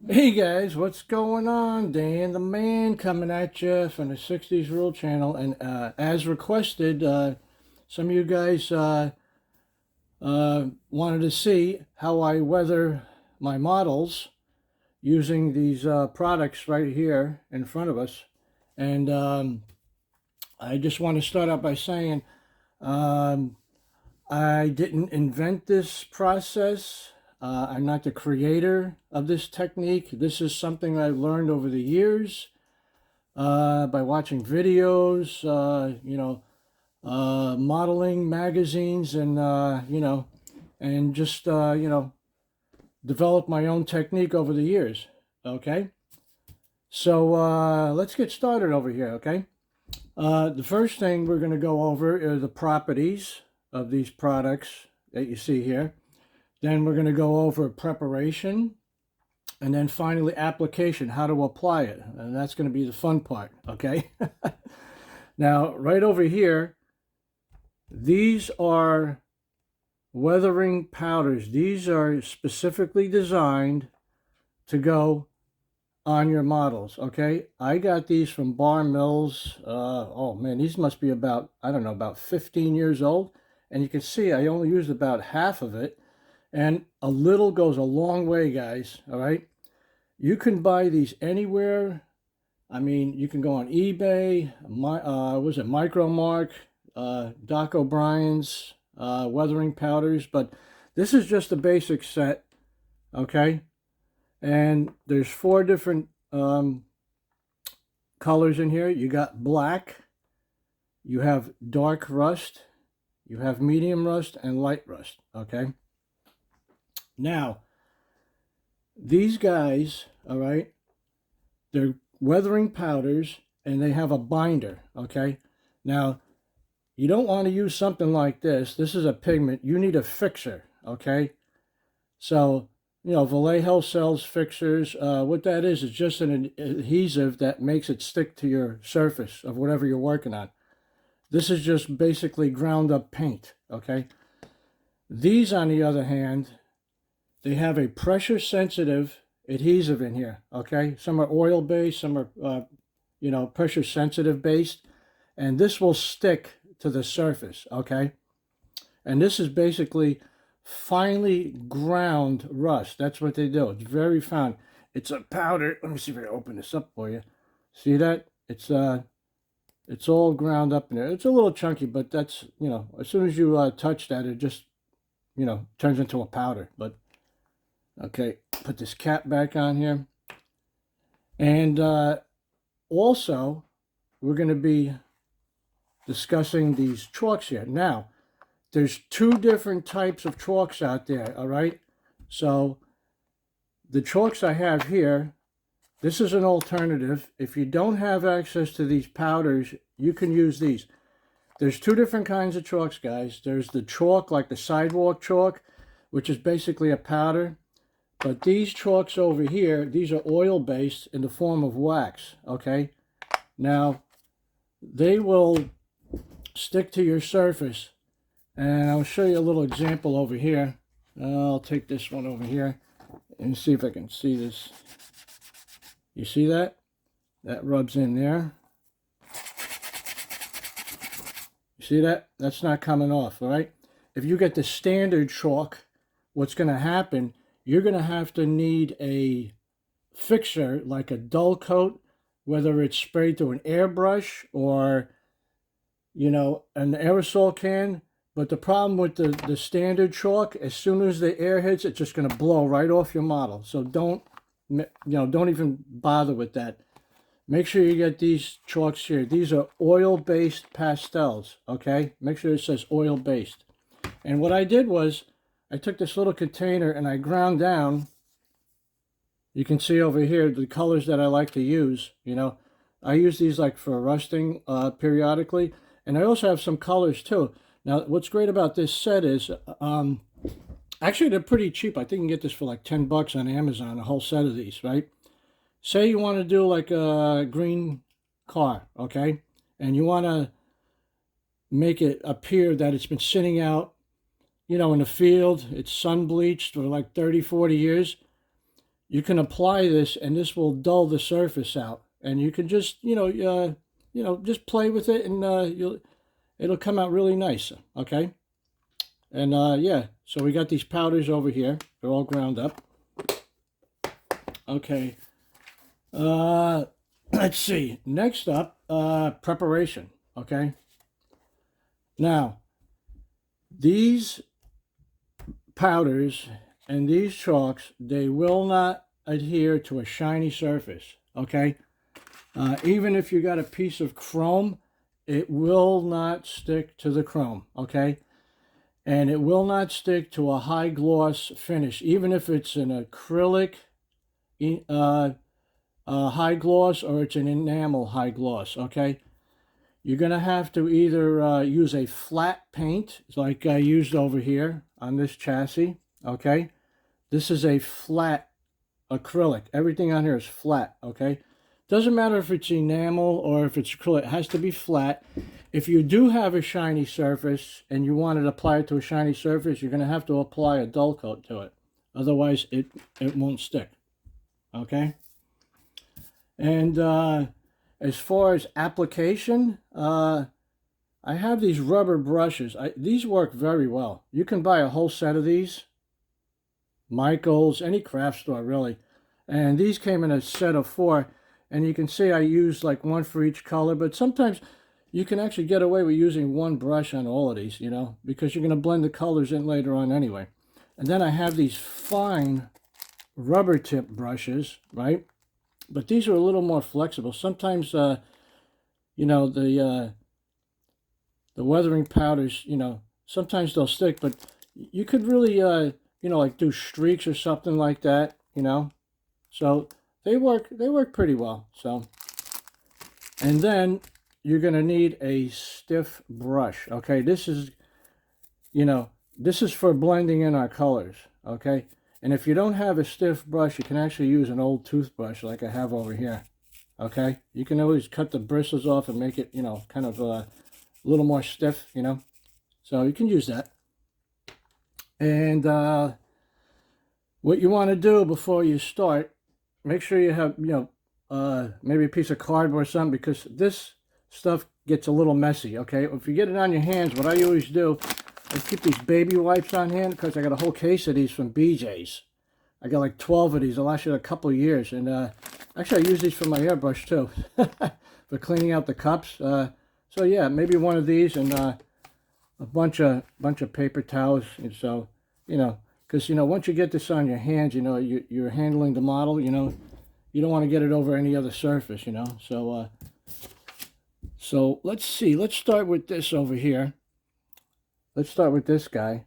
Hey guys, what's going on? Dan the Man coming at you from the 60s Rule Channel. And as requested, some of you guys wanted to see how I weather my models using these products right here in front of us. And I just want to start out by saying um, I didn't invent this process. I'm not the creator of this technique. This is something I've learned over the years by watching videos, modeling magazines, and and just develop my own technique over the years. Okay, so let's get started over here. Okay, the first thing we're going to go over are the properties of these products that you see here. Then we're going to go over preparation, and then finally application, how to apply it. And that's going to be the fun part, okay? Now, right over here, these are weathering powders. These are specifically designed to go on your models, okay? I got these from Bar Mills. Oh man, these must be about, I don't know, about 15 years old. And you can see I only used about half of it. And a little goes a long way, guys, all right? You can buy these anywhere. I mean, you can go on eBay, was it Micromark, Doc O'Brien's, weathering powders, but this is just a basic set, okay? And there's four different colors in here. You got black, you have dark rust, you have medium rust, and light rust, okay? Now, these guys, all right, they're weathering powders and they have a binder, okay? Now, you don't want to use something like this. This is a pigment. You need a fixer, okay? So, Vallejo sells fixers. What that is just an adhesive that makes it stick to your surface of whatever you're working on. This is just basically ground up paint, okay? These, on the other hand, they have a pressure sensitive adhesive in here, okay? Some are oil based, some are, pressure sensitive based, and this will stick to the surface, okay? And this is basically finely ground rust. That's what they do. It's very fine. It's a powder. Let me see if I can open this up for you. See that? It's all ground up in there. It's a little chunky, but that's, as soon as you touch that, it just, turns into a powder. But okay, put this cap back on here. And also, we're going to be discussing these chalks here. Now, there's two different types of chalks out there, all right? So, the chalks I have here, this is an alternative. If you don't have access to these powders, you can use these. There's two different kinds of chalks, guys. There's the chalk, like the sidewalk chalk, which is basically a powder. But these chalks over here, these are oil-based in the form of wax, okay? Now, they will stick to your surface. And I'll show you a little example over here. I'll take this one over here and see if I can see this. You see that? That rubs in there. You see that? That's not coming off, all right? If you get the standard chalk, what's going to happen, you're going to have to need a fixer, like a dull coat, whether it's sprayed through an airbrush or, an aerosol can. But the problem with the standard chalk, as soon as the air hits, it's just going to blow right off your model. So don't even bother with that. Make sure you get these chalks here. These are oil-based pastels, okay? Make sure it says oil-based. And what I did was, I took this little container and I ground down. You can see over here the colors that I like to use, I use these like for rusting periodically. And I also have some colors too. Now, what's great about this set is, actually they're pretty cheap. I think you can get this for like 10 bucks on Amazon, a whole set of these, right? Say you want to do like a green car, okay? And you want to make it appear that it's been sitting out, in the field, it's sun bleached for like 30, 40 years. you can apply this, and this will dull the surface out. And you can just, just play with it, and it'll come out really nice. Okay. And yeah, so we got these powders over here. They're all ground up. Okay. Let's see. Next up, preparation. Okay. Now, these powders and these chalks, they will not adhere to a shiny surface. Okay. Even if you got a piece of chrome, it will not stick to the chrome. Okay. And it will not stick to a high gloss finish, even if it's an acrylic high gloss or it's an enamel high gloss. Okay, you're gonna have to either use a flat paint like I used over here on this chassis. Okay, this is a flat acrylic. Everything on here is flat. Okay, doesn't matter if it's enamel or if it's acrylic, it has to be flat. If you do have a shiny surface and you want to apply it to a shiny surface, you're going to have to apply a dull coat to it. Otherwise, it won't stick. Okay? And as far as application, I have these rubber brushes. These work very well. You can buy a whole set of these. Michael's, any craft store, really. And these came in a set of 4. And you can see I use like one for each color. But sometimes you can actually get away with using one brush on all of these, because you're going to blend the colors in later on anyway. And then I have these fine rubber tip brushes, right? But these are a little more flexible. Sometimes, the weathering powders, sometimes they'll stick, but you could really, like do streaks or something like that, So they work pretty well. So, and then you're going to need a stiff brush. Okay, this is for blending in our colors. Okay, and if you don't have a stiff brush, you can actually use an old toothbrush like I have over here. Okay, you can always cut the bristles off and make it, kind of a little more stiff, so you can use that. And what you want to do before you start, make sure you have, maybe a piece of cardboard or something, because this stuff gets a little messy. Okay, if you get it on your hands, what I always do, I keep these baby wipes on hand, because I got a whole case of these from BJ's. I got like 12 of these. They'll last you a couple of years. And actually, I use these for my airbrush too, for cleaning out the cups. So yeah, maybe one of these and a bunch of paper towels. And so, because once you get this on your hands, you're handling the model. You don't want to get it over any other surface. So let's see. Let's start with this over here. Let's start with this guy.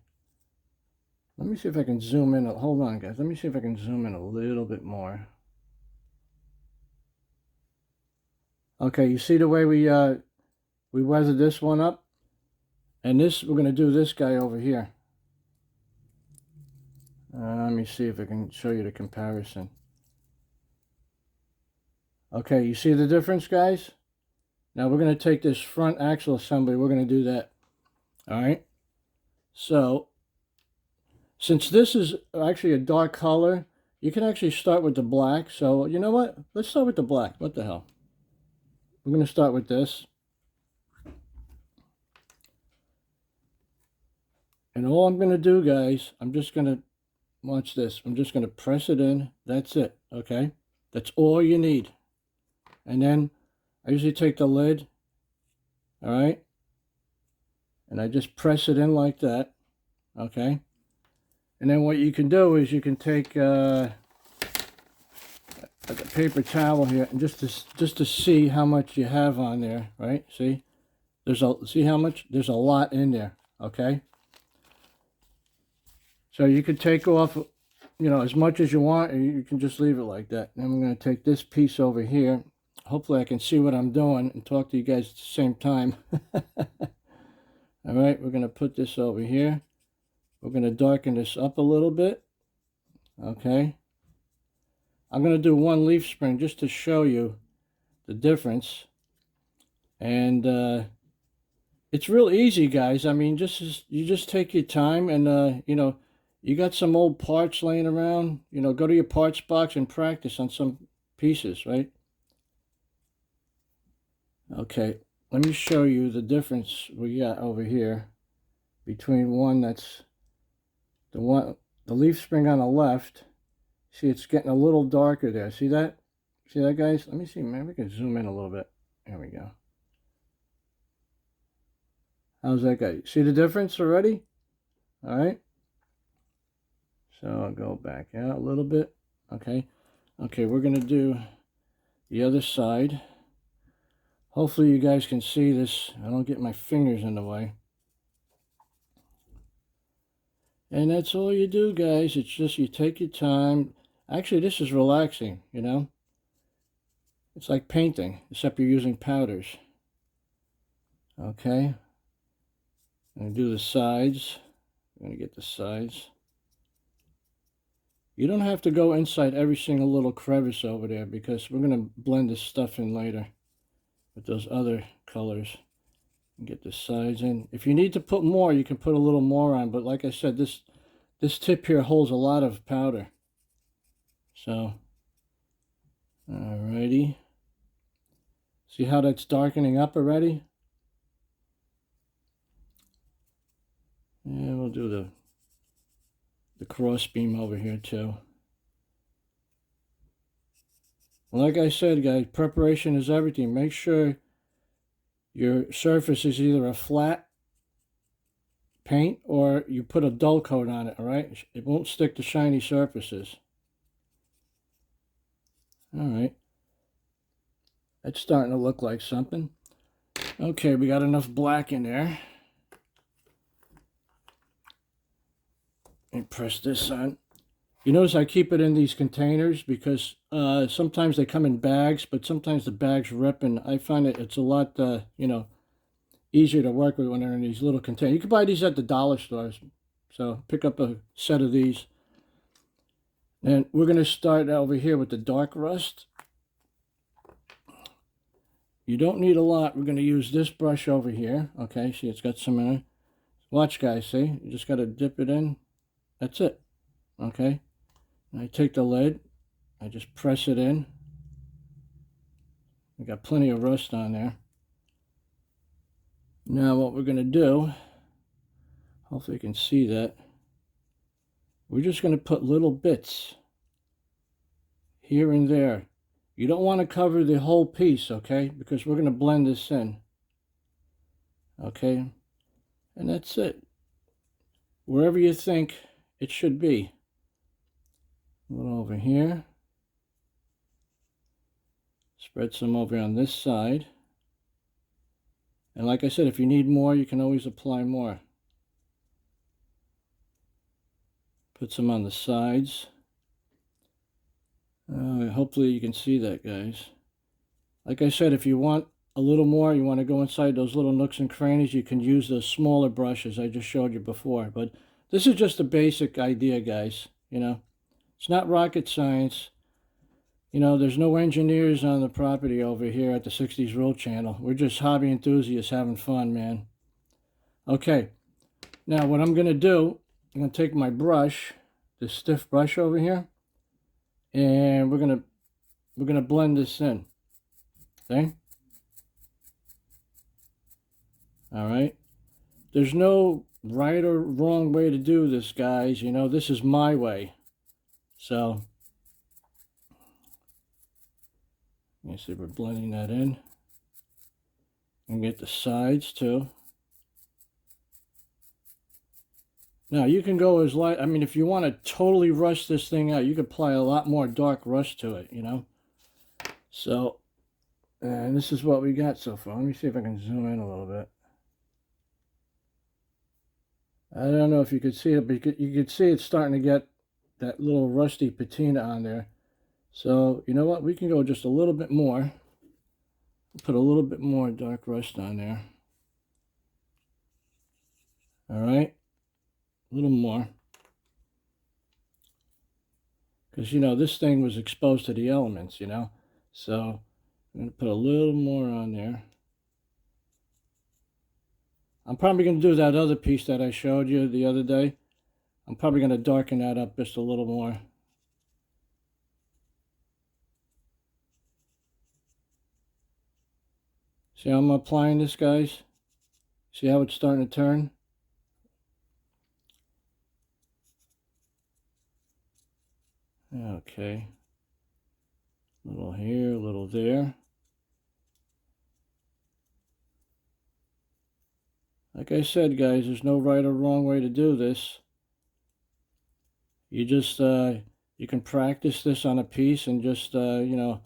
Let me see if I can zoom in. Hold on, guys. Let me see if I can zoom in a little bit more. Okay, you see the way we weathered this one up? And this, we're going to do this guy over here. Let me see if I can show you the comparison. Okay, you see the difference, guys? Now we're going to take this front axle assembly. We're going to do that. All right. So, since this is actually a dark color, you can actually start with the black. So, you know what? Let's start with the black. What the hell? We're going to start with this. And all I'm going to do, guys, I'm just going to, watch this. I'm just going to press it in. That's it. Okay? That's all you need. And then I usually take the lid. All right? And I just press it in like that. Okay? And then what you can do is you can take a paper towel here, and just to see how much you have on there, right? See? See how much? There's a lot in there, okay? So you could take off, as much as you want, or you can just leave it like that. And I'm going to take this piece over here. Hopefully I can see what I'm doing and talk to you guys at the same time. All right, we're going to put this over here. We're going to darken this up a little bit. Okay. I'm going to do one leaf spring just to show you the difference. And it's real easy, guys. I mean, you just take your time, and You got some old parts laying around, you know, go to your parts box and practice on some pieces, right? Okay, let me show you the difference we got over here between one that's the leaf spring on the left. See, it's getting a little darker there. See that? See that, guys? Let me see. Maybe we can zoom in a little bit. There we go. How's that, guy? See the difference already? All right. So I'll go back out a little bit. Okay. Okay, we're going to do the other side. Hopefully you guys can see this. I don't get my fingers in the way. And that's all you do, guys. It's just you take your time. Actually, this is relaxing, you know. It's like painting, except you're using powders. Okay. I'm going to do the sides. I'm going to get the sides. You don't have to go inside every single little crevice over there because we're going to blend this stuff in later with those other colors. And get the sides in. If you need to put more, you can put a little more on. But like I said, this tip here holds a lot of powder. So, alrighty. See how that's darkening up already? Yeah, we'll do the cross beam over here too. Like I said, guys, preparation is everything. Make sure your surface is either a flat paint or you put a dull coat on it, all right? It won't stick to shiny surfaces. All right. That's starting to look like something. Okay, we got enough black in there. And press this on. You notice I keep it in these containers because sometimes they come in bags, but sometimes the bags rip, and I find it's a lot, you know, easier to work with when they're in these little containers. You can buy these at the dollar stores, so pick up a set of these. And we're going to start over here with the dark rust. You don't need a lot. We're going to use this brush over here. Okay, see, it's got some in it. Watch, guys, see? You just got to dip it in. That's it. Okay. And I take the lid. I just press it in. We got plenty of rust on there. Now what we're going to do, hopefully you can see that, we're just going to put little bits here and there. You don't want to cover the whole piece, okay? Because we're going to blend this in. Okay? And that's it. Wherever you think it should be. A little over here. Spread some over on this side. And like I said, if you need more, you can always apply more. Put some on the sides. Hopefully you can see that, guys. Like I said, if you want a little more, you want to go inside those little nooks and crannies, you can use those smaller brushes I just showed you before. But this is just a basic idea, guys. You know, it's not rocket science. You know, there's no engineers on the property over here at the 60s Rule Channel. We're just hobby enthusiasts having fun, man. Okay, now what I'm going to do, I'm going to take my brush, this stiff brush over here, and we're going to blend this in. Okay? All right? There's no right or wrong way to do this, guys. You know, this is my way. So, you see we're blending that in. And get the sides too. Now you can go as light, I mean, if you want to totally rush this thing out, you could apply a lot more dark rust to it, you know. So, and this is what we got so far. Let me see if I can zoom in a little bit. I don't know if you could see it, but you could see it's starting to get that little rusty patina on there. So, you know what? We can go just a little bit more. Put a little bit more dark rust on there. All right. A little more. Because, you know, this thing was exposed to the elements, you know. So, I'm going to put a little more on there. I'm probably going to do that other piece that I showed you the other day. I'm probably going to darken that up just a little more. See how I'm applying this, guys? See how it's starting to turn? Okay. A little here, a little there. Like I said, guys, there's no right or wrong way to do this. You just, you can practice this on a piece and just, you know,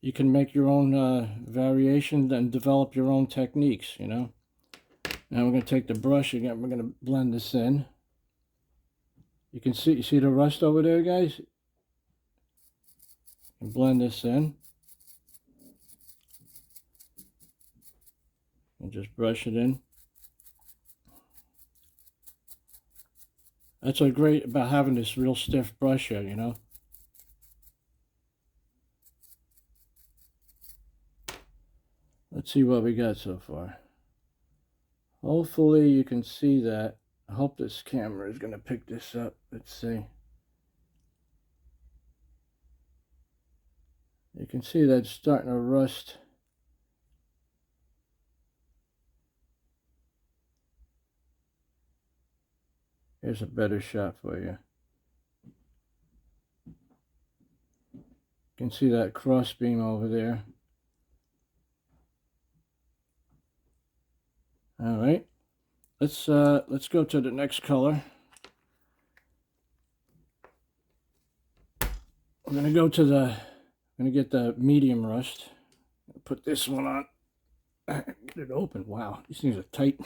you can make your own variation and develop your own techniques, you know. Now we're going to take the brush again. We're going to blend this in. You can see the rust over there, guys? And blend this in. And just brush it in. That's what's great about having this real stiff brush here, you know. Let's see what we got so far. Hopefully you can see that. I hope this camera is going to pick this up. Let's see. You can see that it's starting to rust. Here's a better shot for you. You can see that cross beam over there. All right. Let's go to the next color. I'm gonna go to the, I'm gonna get the medium rust. Put this one on. Get it open. Wow, these things are tight.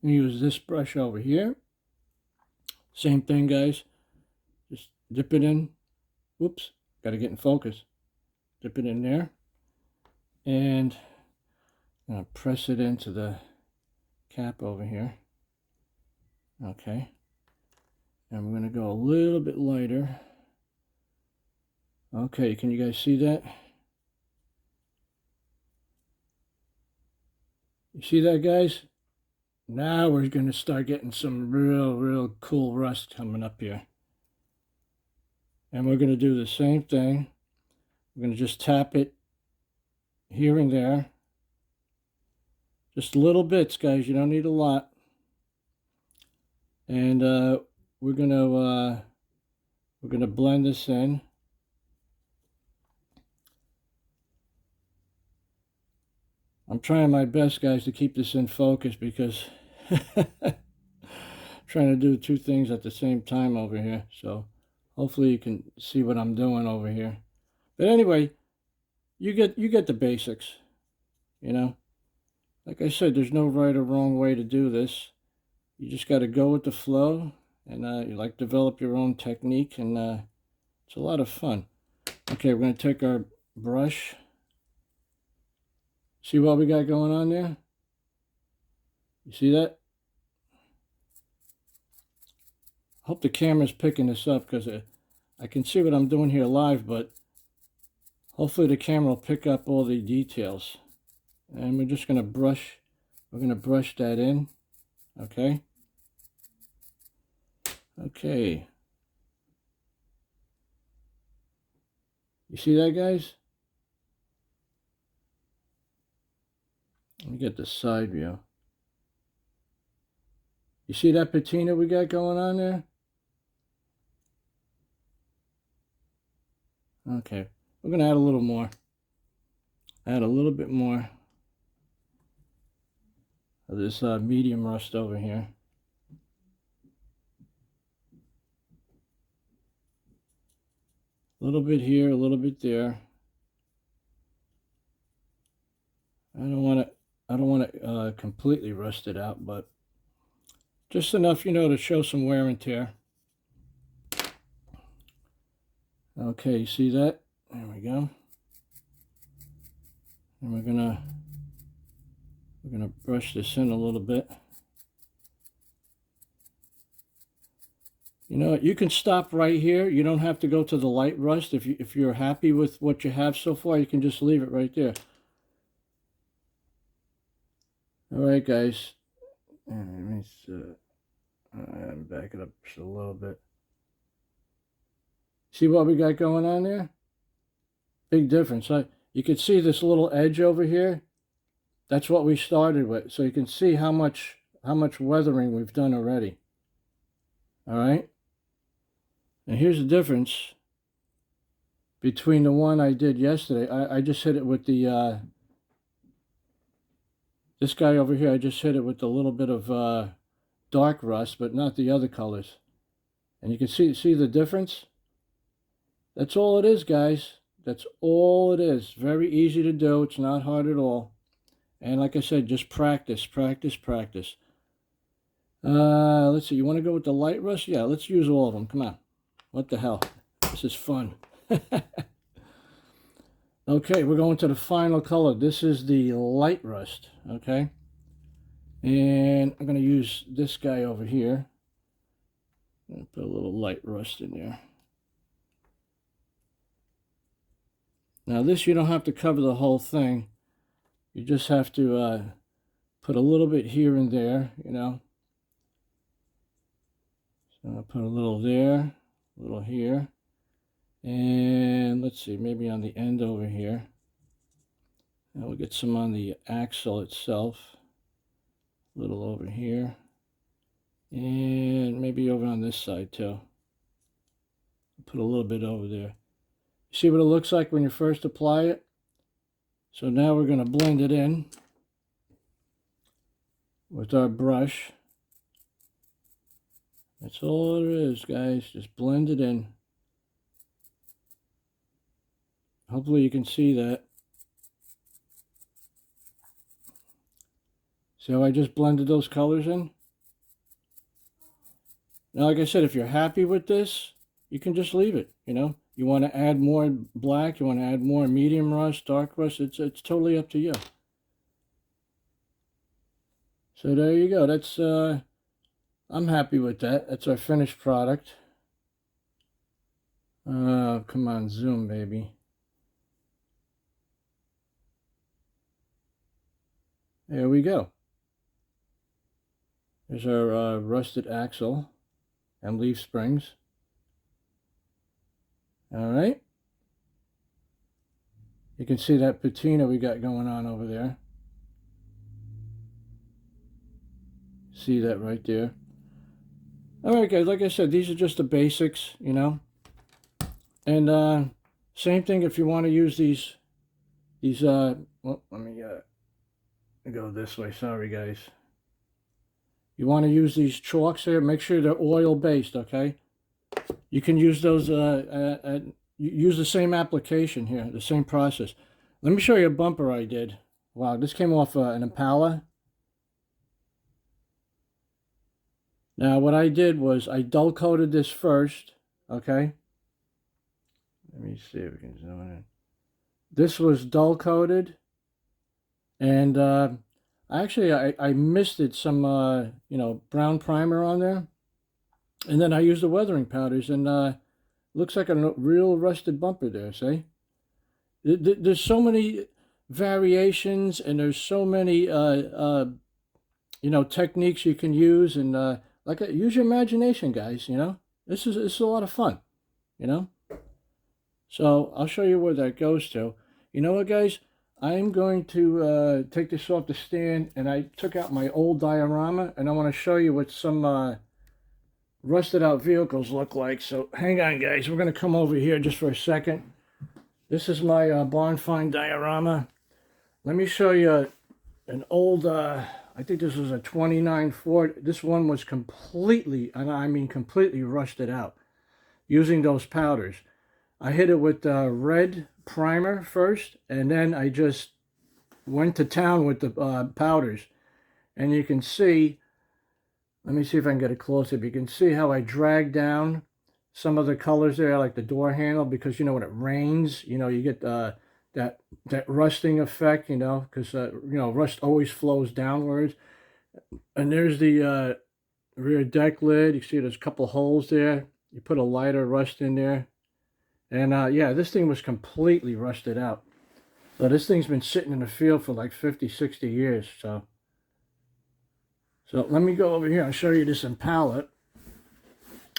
Use this brush over here. Same thing, guys. Just dip it in. Whoops, got to get in focus. Dip it in there, and I'm gonna press it into the cap over here. Okay, and I'm gonna go a little bit lighter. Okay, can you guys see that? You see that, guys? Now we're going to start getting some real cool rust coming up here. And we're going to do the same thing. We're going to just tap it here and there. Just little bits, guys. You don't need a lot. And we're going to blend this in. I'm trying my best, guys, to keep this in focus because I'm trying to do two things at the same time over here. So hopefully you can see what I'm doing over here. But anyway, you get the basics, you know. Like I said, there's no right or wrong way to do this. You just got to go with the flow and you like develop your own technique, and it's a lot of fun. Okay, we're going to take our brush. See what we got going on there? You see that? I hope the camera's picking this up because I can see what I'm doing here live, but hopefully the camera will pick up all the details. And we're just going to brush, that in, okay? Okay. You see that, guys? Let me get the side view. You see that patina we got going on there? Okay, we're going to add a little more. Add a little bit more of this medium rust over here. A little bit here, a little bit there. I don't want to completely rust it out, but just enough, you know, to show some wear and tear. Okay, you see that? There we go. And we're gonna brush this in a little bit. You know, you can stop right here. You don't have to go to the light rust. If you're happy with what you have so far, you can just leave it right there. All right, guys. Back it up just a little bit. See what we got going on there? Big difference. You can see this little edge over here. That's what we started with. So you can see how much weathering we've done already. All right. And here's the difference between the one I did yesterday. I just hit it with the this guy over here. I just hit it with a little bit of dark rust, but not the other colors. And you can see the difference. That's all it is, guys. That's all it is. Very easy to do. It's not hard at all. And like I said, just practice, practice, practice. Let's see. You want to go with the light rust? Yeah, let's use all of them. Come on. What the hell? This is fun. Okay, we're going to the final color. This is the light rust. Okay. And I'm going to use this guy over here. Put a little light rust in there. Now this, you don't have to cover the whole thing. You just have to put a little bit here and there, you know. So I'll put a little there, a little here. And let's see, maybe on the end over here. And we'll get some on the axle itself. A little over here. And maybe over on this side too. Put a little bit over there. See what it looks like when you first apply it? So now we're going to blend it in with our brush. That's all it is, guys. Just blend it in. Hopefully you can see that. See how I just blended those colors in? Now, like I said, if you're happy with this, you can just leave it, you know. You want to add more black, you want to add more medium rust, dark rust, it's totally up to you. So there you go. That's I'm happy with that. That's our finished product. Come on, zoom, baby. There we go. There's our rusted axle and leaf springs. All right. You can see that patina we got going on over there. See that right there. All right, guys, like I said, these are just the basics, you know. And same thing if you want to use these well, let me go this way. Sorry, guys. You want to use these chalks here, make sure they're oil-based, okay? You can use those, use the same application here, the same process. Let me show you a bumper I did. Wow, this came off an Impala. Now, what I did was I dull coated this first, okay? Let me see if we can zoom in. This was dull coated, and actually I misted some, you know, brown primer on there. And then I used the weathering powders, and looks like a real rusted bumper there, see? There's so many variations, and there's so many, you know, techniques you can use, and use your imagination, guys, you know? This is a lot of fun, you know? So I'll show you where that goes to. You know what, guys? I'm going to take this off the stand, and I took out my old diorama, and I want to show you what some rusted out vehicles look like. So hang on, guys, we're going to come over here just for a second. This is my barn find diorama. Let me show you an old I think this was a 29 Ford. This one was completely, and I mean completely rusted out using those powders. I hit it with red primer first, and then I just went to town with the powders. And you can see, let me see if I can get it closer. But you can see how I drag down some of the colors there, like the door handle, because, you know, when it rains, you know, you get that rusting effect, you know, because, you know, rust always flows downwards. And there's the rear deck lid. You see there's a couple holes there. You put a lighter rust in there. And, yeah, this thing was completely rusted out. So this thing's been sitting in the field for like 50, 60 years, so. So let me go over here. I'll show you this in palette.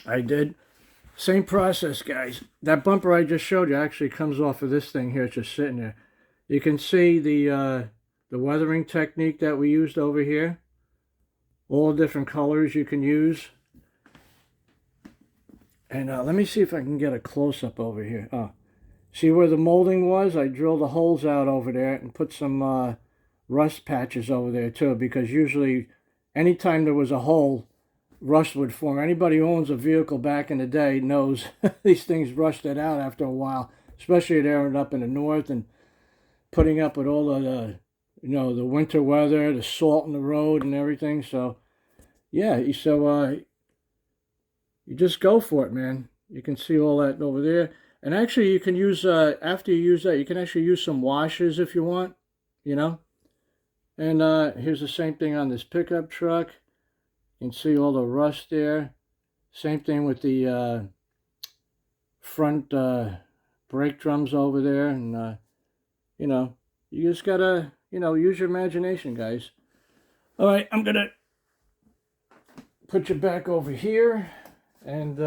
I did. Same process, guys. That bumper I just showed you actually comes off of this thing here. It's just sitting there. You can see the weathering technique that we used over here. All different colors you can use. And let me see if I can get a close-up over here. Oh, see where the molding was? I drilled the holes out over there and put some rust patches over there too, because usually anytime there was a hole, rust would form. Anybody who owns a vehicle back in the day knows these things rusted out after a while, especially there up in the north and putting up with all of the, the winter weather, the salt in the road and everything. So, yeah, so you just go for it, man. You can see all that over there. And actually, you can use, after you use that, you can actually use some washes if you want, And here's the same thing on this pickup truck. You can see all the rust there. Same thing with the front brake drums over there. And, you just got to, use your imagination, guys. All right, I'm going to put you back over here. And,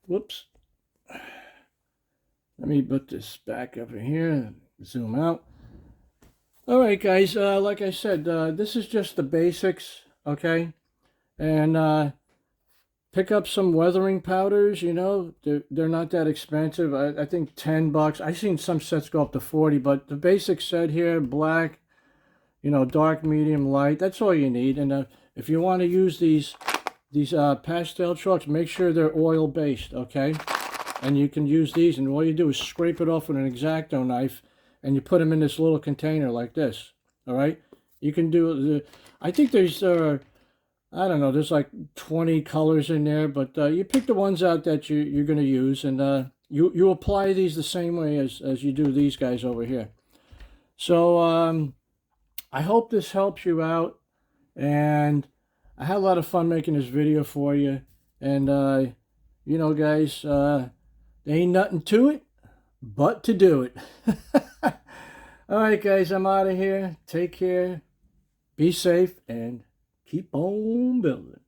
whoops. Let me put this back over here and zoom out. All right, guys, like I said, this is just the basics, okay? And pick up some weathering powders, they're not that expensive. I think $10. I've seen some sets go up to 40, but the basic set here, black, dark, medium, light, that's all you need. And if you want to use these pastel chalks, make sure they're oil-based, okay? And you can use these, and all you do is scrape it off with an X-Acto knife, and you put them in this little container like this, all right? You can do, I think there's, I don't know, there's like 20 colors in there, but you pick the ones out that you're going to use, and you apply these the same way as you do these guys over here. So I hope this helps you out, and I had a lot of fun making this video for you, and guys, there ain't nothing to it but to do it. All right, guys, I'm out of here. Take care, be safe, and keep on building.